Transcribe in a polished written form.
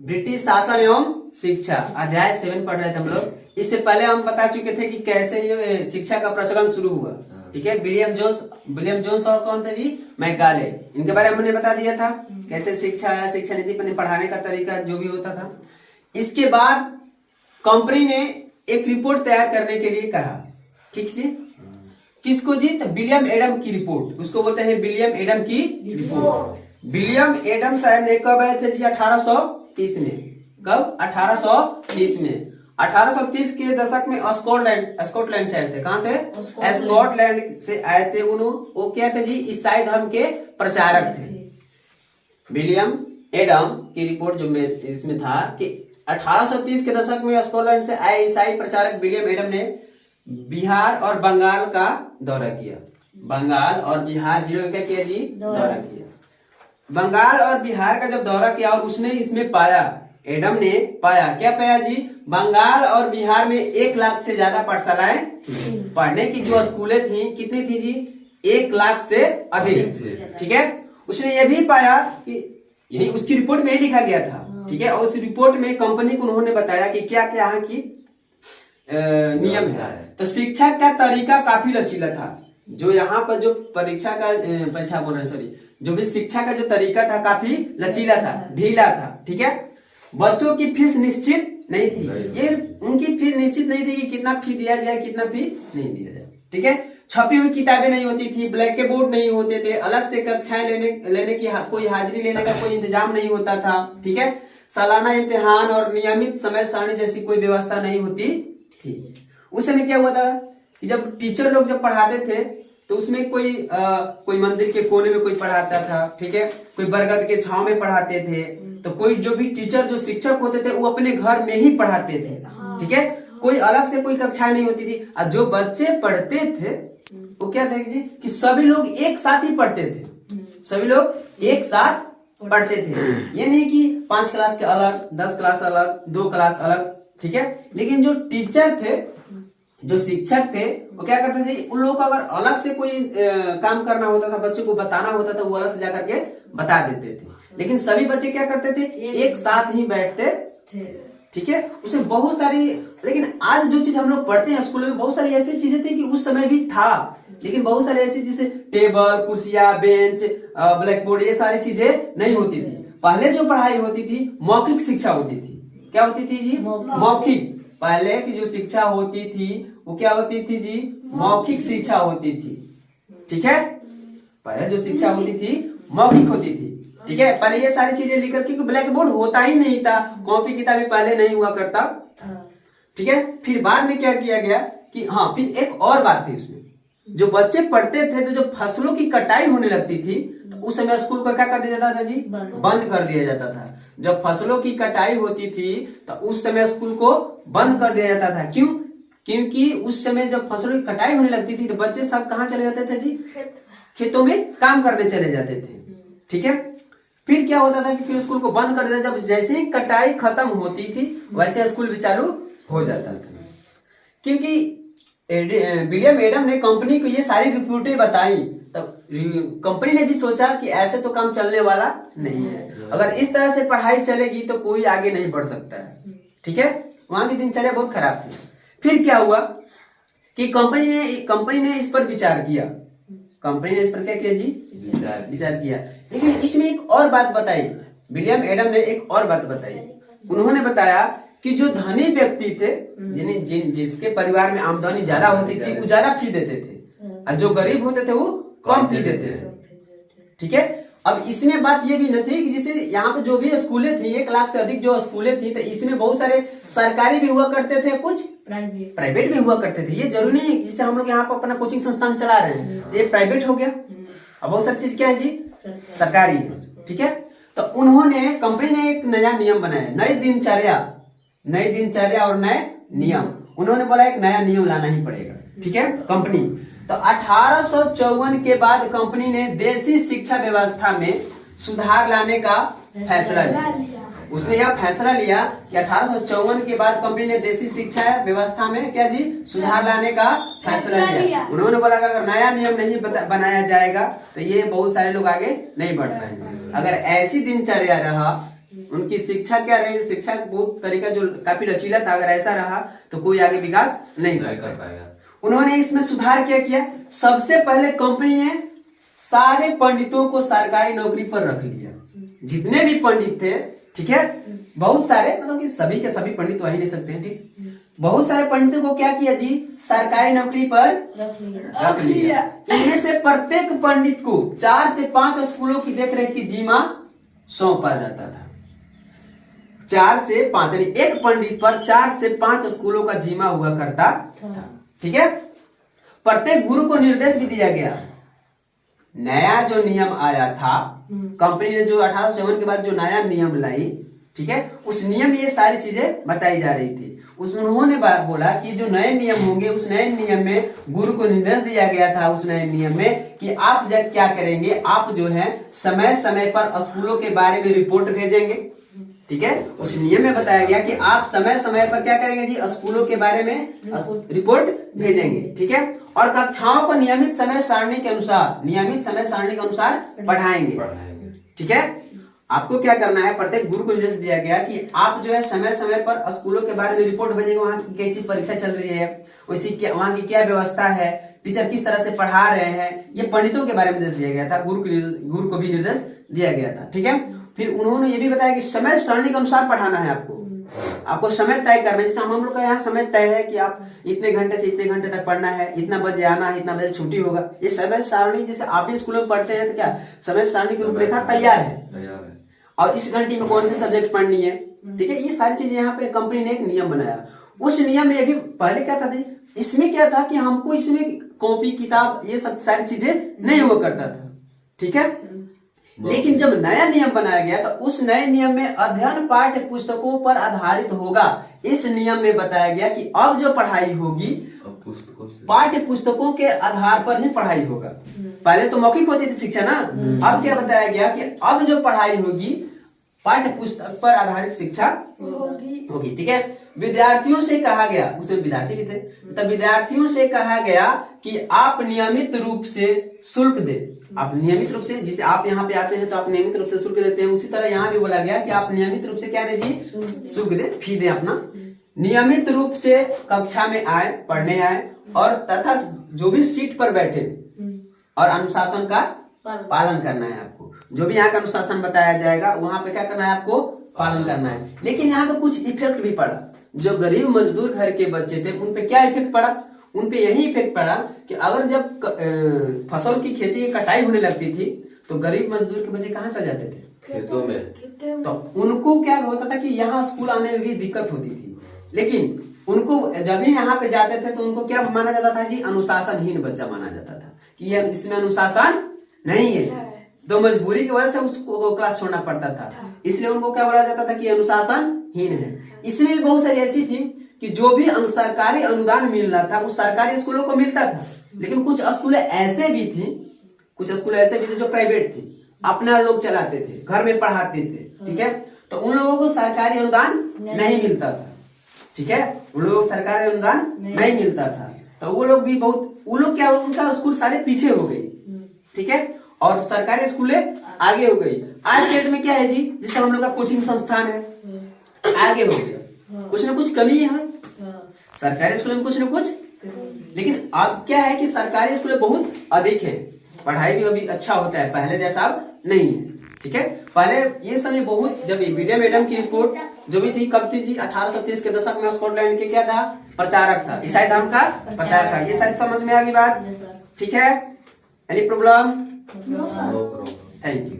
British शासन एवं शिक्षा अध्याय 7 पढ़ रहे थे हम लोग। इससे पहले हम बता चुके थे कि कैसे ये शिक्षा का प्रचलन शुरू हुआ। ठीक है, विलियम जोन्स और कौन थे जी, मैकाले, इनके बारे में हमने बता दिया था कैसे शिक्षा नीति पर पढ़ाने का तरीका जो भी होता था। इसके बाद कंपनी ने एक रिपोर्ट तैयार करने के लिए कहा। ठीक जी, किसको जी, तो विलियम एडम की रिपोर्ट, उसको बोलते हैं विलियम एडम की रिपोर्ट। विलियम एडम साहब ने कब आए थे जी, 1830 में। कब, 1830 में। 1830 के दशक में स्कॉटलैंड से आए थे। कहां से, स्कॉटलैंड से आए थे। वो क्या थे जी, ईसाई धर्म के प्रचारक थे। विलियम एडम की रिपोर्ट जो में इसमें था कि 1830 के दशक में स्कॉटलैंड से आए ईसाई प्रचारक विलियम एडम ने बिहार और बंगाल का दौरा किया। बंगाल और बिहार जिलों का क्या किया जी, दौरा किया। बंगाल और बिहार का जब दौरा किया और उसने इसमें पाया, एडम ने पाया, क्या पाया जी, बंगाल और बिहार में 1 लाख से ज्यादा पाठशालाएं पढ़ने की जो स्कूलें थी, कितनी थी जी, 1 लाख से अधिक। ठीक है, उसने ये भी पाया कि यही उसकी रिपोर्ट में ही लिखा गया था। ठीक है, और उस रिपोर्ट में कंपनी को उन्होंने बताया कि क्या क्या यहाँ की नियम है। तो शिक्षा का तरीका काफी लचीला था। जो यहाँ पर जो परीक्षा बोल रहे, सॉरी, जो भी शिक्षा का जो तरीका था काफी लचीला था, ढीला था। ठीक है, बच्चों की फीस निश्चित नहीं थी। ये उनकी फीस निश्चित नहीं थी कि कितना फी दिया जाए, कितना फी नहीं दिया जाए। ठीक है, छपी हुई किताबें नहीं होती थी, ब्लैक बोर्ड नहीं होते थे, अलग से कक्षाएं लेने की कोई हाजिरी लेने का कोई इंतजाम नहीं होता था। ठीक है, सालाना इम्तिहान और नियमित समय सारणी जैसी कोई व्यवस्था नहीं होती थी। उस समय क्या हुआ था कि जब टीचर लोग जब पढ़ाते थे तो उसमें कोई मंदिर के कोने में कोई पढ़ाता था। ठीक है, कोई बरगद के छांव में पढ़ाते थे। तो कोई जो भी टीचर जो शिक्षक होते थे वो अपने घर में ही पढ़ाते थे। ठीक है, कोई अलग से कोई कक्षाएं नहीं होती थी। और जो बच्चे पढ़ते थे वो क्या था जी, कि सभी लोग एक साथ ही पढ़ते थे। सभी लोग एक साथ पढ़ते थे। ये नहीं कि 5 क्लास के अलग, 10 क्लास अलग, 2 क्लास अलग। ठीक है, लेकिन जो टीचर थे, जो शिक्षक थे, वो क्या करते थे, उन लोगों को अगर अलग से कोई काम करना होता था, बच्चों को बताना होता था, वो अलग से जाकर के बता देते थे। लेकिन सभी बच्चे क्या करते थे, एक साथ ही बैठते थे। ठीक है, उसमें बहुत सारी, लेकिन आज जो चीज हम लोग पढ़ते हैं स्कूल में, बहुत सारी ऐसी चीजें थी कि उस समय भी था, लेकिन बहुत सारी ऐसी जैसे टेबल, कुर्सियां, बेंच, ब्लैक बोर्ड, ये सारी चीजें नहीं होती थी। पहले जो पढ़ाई होती थी मौखिक शिक्षा होती थी। क्या होती थी जी, मौखिक। पहले की जो शिक्षा होती थी वो क्या होती थी जी, मौखिक शिक्षा होती थी। ठीक है, पहले जो शिक्षा होती थी मौखिक होती थी। ठीक है, पहले ये सारी चीजें लिखकर, क्योंकि ब्लैक बोर्ड होता ही नहीं था, कॉपी किताबें पहले नहीं हुआ करता। ठीक है, फिर बाद में क्या किया गया कि हाँ, फिर एक और बात थी उसमें, जो बच्चे पढ़ते थे तो जब फसलों की कटाई होने लगती थी तो उस समय स्कूल को क्या कर दिया जाता था जी, बंद कर दिया जाता था। जब फसलों की कटाई होती थी तो उस समय स्कूल को बंद कर दिया जाता था। क्यों, क्योंकि उस समय जब फसलों की कटाई होने लगती थी तो बच्चे सब कहाँ चले जाते थे जी, खेतों में काम करने चले जाते थे। ठीक है, फिर क्या होता था कि फिर स्कूल को बंद कर दिया। जब जैसे ही कटाई खत्म होती थी वैसे स्कूल भी चालू हो जाता था। क्योंकि विलियम एडम ने कंपनी को ये सारी रिपोर्टें बताई, तब कंपनी ने भी सोचा कि ऐसे तो काम चलने वाला नहीं है। अगर इस तरह से पढ़ाई चलेगी तो कोई आगे नहीं बढ़ सकता है। ठीक है, वहां की दिनचर्या बहुत खराब थी। फिर क्या हुआ कि कंपनी ने इस पर विचार किया। कंपनी ने इस पर क्या किया जी, विचार किया। लेकिन इसमें एक और बात बताई, विलियम एडम ने एक और बात बताई। उन्होंने बताया कि जो धनी व्यक्ति थे, जिसके परिवार में आमदनी ज्यादा होती थी, वो ज्यादा फी देते थे, और जो गरीब होते थे वो कम फी देते थे। ठीक है, अब इसमें बात ये भी न थी कि जैसे यहाँ पे जो भी स्कूलें थी, 1 लाख से अधिक जो स्कूलें थी, तो इसमें बहुत सारे सरकारी भी हुआ करते थे, कुछ प्राइवेट भी हुआ करते थे। ये जरूरी नहीं है जिससे हम लोग यहाँ पर अपना कोचिंग संस्थान चला रहे हैं ये प्राइवेट हो गया। अब बहुत सारी चीज क्या है जी, सरकारी है। ठीक है, तो कंपनी ने एक नया नियम बनाया, नई दिनचर्या और नए नियम। उन्होंने बोला एक नया नियम लाना ही पड़ेगा। ठीक है, कंपनी तो 1854 के बाद कंपनी ने देशी शिक्षा व्यवस्था में सुधार लाने का फैसला लिया। उसने यह फैसला लिया कि 1854 के बाद कंपनी ने देशी शिक्षा व्यवस्था में क्या जी, सुधार लाने का फैसला लिया। उन्होंने बोला कि अगर नया नियम नहीं बनाया जाएगा तो ये बहुत सारे लोग आगे नहीं बढ़ पाएंगे। अगर ऐसी दिनचर्या रहा उनकी शिक्षा क्या रही, शिक्षा बहुत तरीका जो काफी लचीला था, अगर ऐसा रहा तो कोई आगे विकास नहीं कर पाएगा। उन्होंने इसमें सुधार क्या किया, सबसे पहले कंपनी ने सारे पंडितों को सरकारी नौकरी पर रख लिया। जितने भी पंडित थे, ठीक है, बहुत सारे, मतलब कि सभी के सभी पंडित वही नहीं सकते हैं, ठीक, बहुत सारे पंडितों को क्या किया जी, सरकारी नौकरी पर रख लिया। इनमें से प्रत्येक पंडित को 4 से 5 स्कूलों की देखरेख की जिम्मा सौंपा जाता था। 4 से 5 यानी एक पंडित पर 4 से 5 स्कूलों का जिम्मा हुआ करता था, ठीक है। प्रत्येक गुरु को निर्देश भी दिया गया। नया जो नियम आया था, कंपनी ने जो 1857 के बाद जो नया नियम लाई, ठीक है, उस नियम में ये सारी चीजें बताई जा रही थी। उन्होंने बोला कि जो नए नियम होंगे, उस नए नियम में गुरु को निर्देश दिया गया था उस नए नियम में कि आप जब क्या करेंगे, आप जो है समय समय पर स्कूलों के बारे में रिपोर्ट भेजेंगे, ठीक है। उस नियम में बताया गया कि आप समय समय पर क्या करेंगे जी, स्कूलों के बारे में रिपोर्ट भेजेंगे, ठीक है, और कक्षाओं को नियमित समय सारणी के अनुसार पढ़ाएंगे, ठीक है। आपको क्या करना है, प्रत्येक गुरु को निर्देश दिया गया कि आप जो है समय समय पर स्कूलों के बारे में रिपोर्ट भेजेंगे, वहाँ की कैसी परीक्षा चल रही है, वहाँ की क्या व्यवस्था है, टीचर किस तरह से पढ़ा रहे हैं, ये पंडितों के बारे में निर्देश दिया गया था, गुरु को भी निर्देश दिया गया था, ठीक है। फिर उन्होंने ये भी बताया कि समय सारणी के अनुसार पढ़ाना है, आपको समय तय करना है। जैसे हम लोग का यहाँ समय तय है कि आप इतने घंटे से इतने घंटे तक पढ़ना है, इतना बजे आना है, इतना बजे छुट्टी होगा। ये समय सारणी, जैसे आप ही स्कूलों में पढ़ते हैं तो क्या समय सारणी की रूपरेखा तैयार है, और इस घंटे में कौन से सब्जेक्ट पढ़नी है, ठीक है। ये सारी चीजें यहाँ पे कंपनी ने एक नियम बनाया। उस नियम में भी पहले क्या था, इसमें क्या था कि हमको इसमें कॉपी किताब ये सब सारी चीजें नहीं हुआ करता था, ठीक है। लेकिन जब नया नियम बनाया गया तो उस नए नियम में अध्ययन पाठ्य पुस्तकों पर आधारित होगा। इस नियम में बताया गया कि अब जो पढ़ाई होगी पाठ्य पुस्तकों के आधार पर ही पढ़ाई होगा। पहले तो मौखिक होती थी शिक्षा ना, अब क्या बताया गया कि अब जो पढ़ाई होगी पाठ्य पुस्तक पर आधारित शिक्षा होगी, ठीक है। विद्यार्थियों से कहा गया, उसमें विद्यार्थी भी थे, तो विद्यार्थियों से कहा गया कि आप नियमित रूप से शुल्क दे। आप नियमित रूप से, जिसे आप यहाँ पे आते हैं तो आप नियमित रूप से शुल्क देते हैं, उसी तरह यहाँ भी बोला गया कि आप नियमित रूप से क्या दे जी, शुल्क दे, फी दे अपना। नियमित रूप से कक्षा में आए, पढ़ने आए, और तथा जो भी सीट पर बैठे और अनुशासन का पालन करना है। आपको जो भी यहाँ का अनुशासन बताया जाएगा वहां पे क्या करना है, आपको पालन करना है। लेकिन यहाँ पे कुछ इफेक्ट भी पड़ा। जो गरीब मजदूर घर के बच्चे थे उन पे क्या इफेक्ट पड़ा, उन पे यही इफेक्ट पड़ा कि अगर जब फसल की खेती की कटाई होने लगती थी तो गरीब मजदूर के बच्चे कहाँ चल जाते थे, खेतों में। तो उनको क्या होता था कि यहाँ स्कूल आने में भी दिक्कत होती थी। लेकिन उनको जब भी यहाँ पे जाते थे तो उनको क्या माना जाता था जी, अनुशासनहीन बच्चा माना जाता था कि ये इसमें अनुशासन नहीं है। तो मजबूरी की वजह से उसको क्लास छोड़ना पड़ता था, इसलिए उनको क्या बोला जाता था कि अनुशासनहीन है। इसमें भी बहुत सारी ऐसी थी कि जो भी सरकारी अनुदान मिल रहा था वो सरकारी स्कूलों को मिलता था। लेकिन कुछ स्कूल ऐसे भी थी जो प्राइवेट थी, अपना लोग चलाते थे, घर में पढ़ाते थे, ठीक है। तो उन लोगों को सरकारी अनुदान नहीं मिलता था, ठीक है, उन लोगों को सरकारी अनुदान नहीं मिलता था। तो वो लोग भी क्या, उनका स्कूल सारे पीछे हो गई, ठीक है, और सरकारी स्कूलें आगे हो गई। आज के डेट में क्या है जी, जिससे हम लोग का कोचिंग संस्थान है आगे हो गया, कुछ ना कुछ कमी है सरकारी स्कूल में, कुछ ना कुछ। लेकिन अब क्या है कि सरकारी स्कूलें बहुत अधिक है, पढ़ाई भी अभी अच्छा होता है, पहले जैसा अब नहीं है, ठीक है। पहले ये समय बहुत, जब विलियम एडम की रिपोर्ट जो भी थी कब थी जी, 1830 के दशक में स्कॉटलैंड के क्या था, प्रचारक था, ईसाई धर्म का प्रचार था। ये सारी समझ में आ गई बात, ठीक है। Any problem? Thank you.